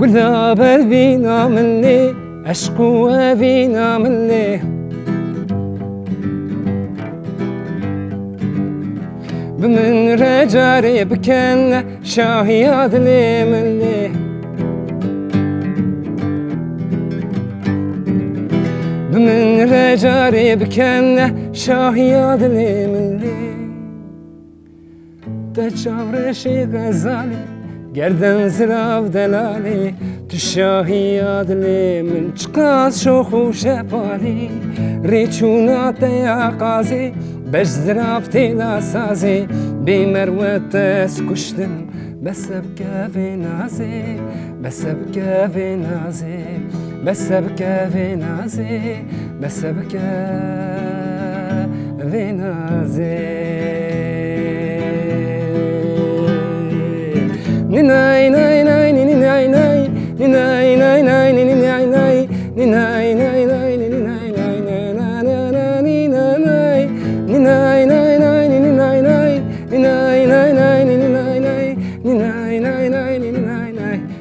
قلنا بالبينا ملي عشقوا فينا ملي بمن رجاري بكنا شاهياد لي ملي بمن رجاري بكنا شاهياد لي ملي تجاور شي غزالي گردن زراف دلالی تو شاهیاد لی من چقاس شوخ و شپالی ریچونات یا قازی بش زراف تیلا سازی بی مروت دست کشتم بسب کفی نازی بسب کفی نازی بسب کفی نازی بسب کفی نازی Ninay nay nay ninay nay ninay nay nay ninay nay ninay nay nay ninay nay na na na ninay nay ninay nay nay ninay nay ninay nay nay ninay nay ninay nay nay ninay nay ninay nay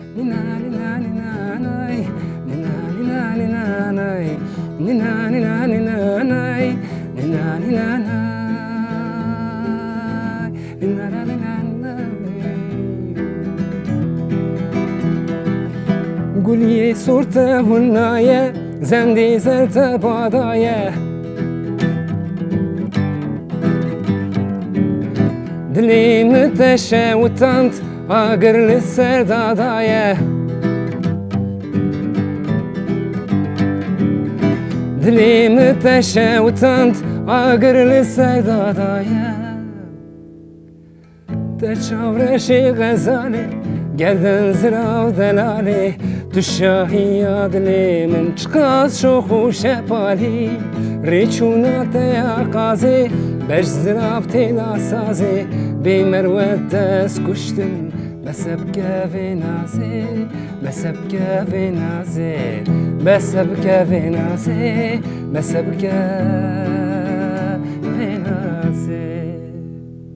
nay ninay nay ninay nay قولي صورته هنايا زندي زلت بعضايا دلي متشا وطنت عاقر للسردادايا دلي متشا وطنت عاقر للسردادايا تشاور شي غزالي گردن زراو دلالی تو شاهیاد لی من چقاس شوخ و شپالی ریچونات یا قازی بش زراف تیلا سازی بی مروت دست کشتم بسب کفی نازی بسب کفی نازی بسب کفی نازی بسب کفی